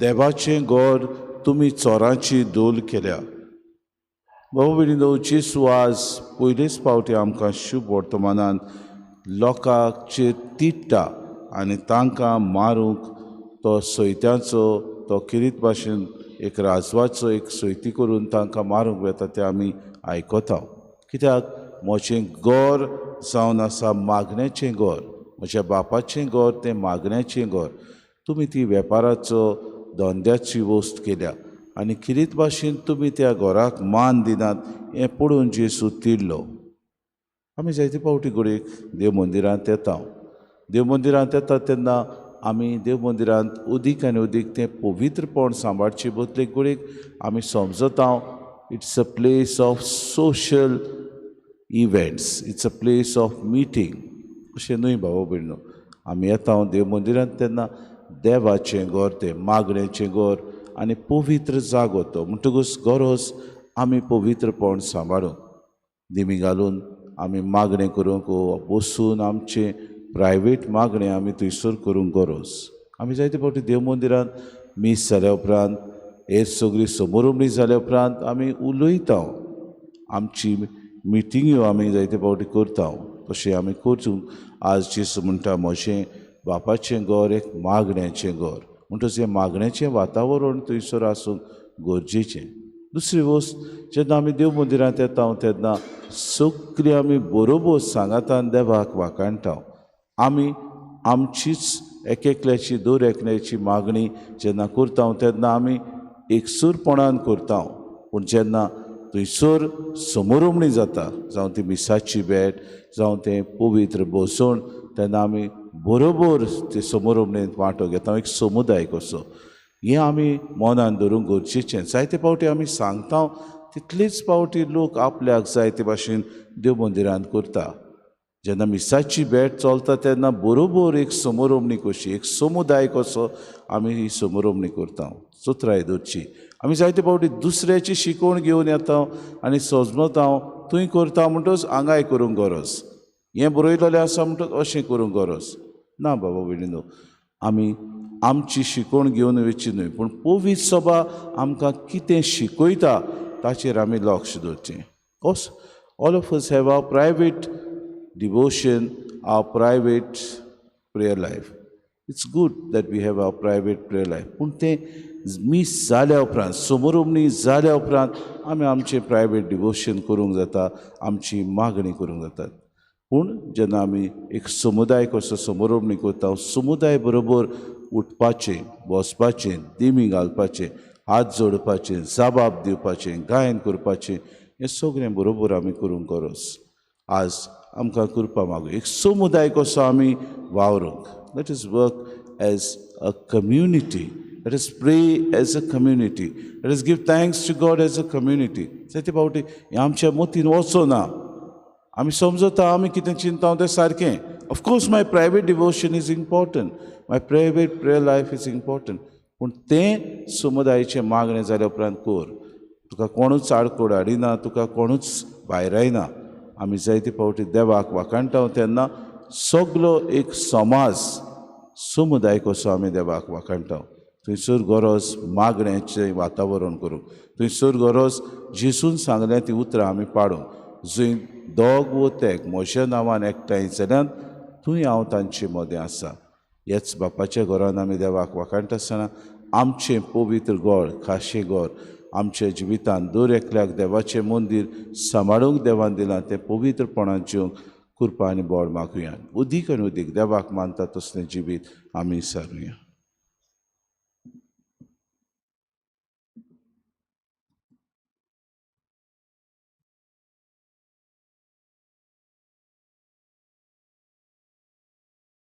देवाचें गोर तुमी चोरांची दोल केल्या. भाऊ भयणीनो, जेसू आज पयलेच फावटी आमकां शुभ वर्तमानान लोकांचेर तिडटा आनी तांकां मारूंक तो सैत्याचो तो किरीत भाशेन एक राजवाचो एक सैती करून तांकां मारूंक वेता तें आमी आयकता. कित्याक म्हजें गोर जावन आसा मागण्याचें गोर, म्हज्या बापाचें गोर तें मागण्याचें गोर. तुमी ती वेपाराचो धंद्याची वस्त केल्या आनी किरीत भाशेन तुमी त्या घराक मान दिनात हें पळोवन जेसू तिडलो. आमी जायते फावटी घडयेक देव मंदिरांत येता. देव मंदिरांत येता तेन्ना आमी देव मंदिरांत उदीक आनी उदीक तें पवित्रपण सांबाळचे बदलेक घडयेक आमी समजता it's a place of social events, it's a place of meeting. अशें न्हय भाव भयणीनो. आमी येता देव मंदिरांत तेन्ना देवाचें गोर तें मागणेचें गोर आनी पवित्र जागो तो. म्हणटकूच गरज आमी पवित्रपण सांबाळूंक दिमी घालून आमी मागणें करूंक बसून आमचें प्रायवेट मागणें आमी थंयसर करूंक गरज. आमी जायते फावटी देव मंदिरांत मीस जाल्या उपरांत हेर सगळी समोरुमणी जाल्या उपरांत आमी उलयता. आमची मिटिंग्यो आमी जायते फावटी करता. तशें आमी करचूंक आज जेसू म्हणटा म्हजें बापाचें गोर एक मागण्याचें गोर. म्हणटच हें मागण्याचें वातावरण थंयसर आसूंक गरजेचें. दुसरी वस्त, जेन्ना आमी देव मंदिरांत येता तेन्ना सगळीं आमी बरोबर सांगातान देवाक वाखाणटा. आमी आमचीच एकल्याची दर एकल्याची मागणी जेन्ना करता तेन्ना आमी एकसूरपणान करता. पूण जेन्ना थंयसर समोरुमणी जाता, जावं ती मिसाची भेट जावं तें पवित्र बसोण, तेन्ना आमी बरोबर ते समोरुमणेंत वांटो घेता एक समुदाय कसो. हें आमी मनान धरूंक गरजेचें. जायते फावटी आमी सांगता तितलेच फावटी लोक आपल्याक जायते भाशेन देव मंदिरांत करता. जेन्ना मिसाची भेट चलता तेन्ना बरोबर एक समोरुमणी कशी, एक समुदाय कसो आमी ही समोरुमणी करता. सुत्राय धरची. आमी जायते फावटी दुसऱ्याची शिकवण घेवन येता आनी सजमता तुवें करता म्हणटच हांगाय करूंक गरज, हें बरयलेलें आसा म्हणटच अशें करूंक गरज ना. बाबा भयणीनो, आमी आमची शिकवण घेवन वयची न्हय, पूण पवित्र सभा आमकां कितें शिकयता ताचेर आमी लक्ष दवरचें. All of us have our private devotion, our private prayer life. It's good that we have our private prayer life. पूण तें मीस जाल्या उपरांत, समोरुमणी जाल्या उपरांत आमी आमचें प्रायवेट डिवोशन करूंक जाता, आमची मागणी करूंक जाता. पूण जेन्ना आमी एक समुदाय कसो समोरुमणी करता, समुदाय बरोबर उठपाचें, बसपाचें, दिमी घालपाचें, हात जोडपाचें, जबाब दिवपाचें, गायन करपाचें, हें सगळें बरोबर आमी करूंक गरज. आज आमकां करपा मागूं एक समुदाय कसो आमी वावरूंक. Let us work as a community. Let us pray as a community. Let us give thanks to God as a community. जायते फावटी हें आमच्या मतीन वचना. आमी समजता आमी कितें चिंता तें सारकें. Of course my private devotion is important, my private prayer life is important. पूण तें समुदायाचें मागणें जाल्या उपरांत कर. तुका कोणूच आडकोड हाडिना, तुका कोणूच भायर आयना. आमी जायते फावटी देवाक वाखाणटा तेन्ना सगलो एक समाज, समुदाय कसो आमी देवाक वाखाणटा. थंयसर गरज मागण्याचें वातावरण करूंक. थंयसर गरज जेसून सांगल्या ती उतरां आमी पाडूंक. जंय दोग वो तेग म्हज्या नांवान एकठांय जाल्यार थंय हांव तांचे मदें आसा. हेच बापाच्या घरान आमी देवाक वाखाणटा आसतना आमचें पवित्र गोड, खाशें गोड आमच्या जिवितांत दर एकल्याक देवाचें मंदीर सांबाळूंक देवान दिलां तें पवित्रपणान जिवंक कृपा आनी बोड मागुया. उदीक आनी उदीक देवाक मानता तसलें जिवीत आमी सारूया.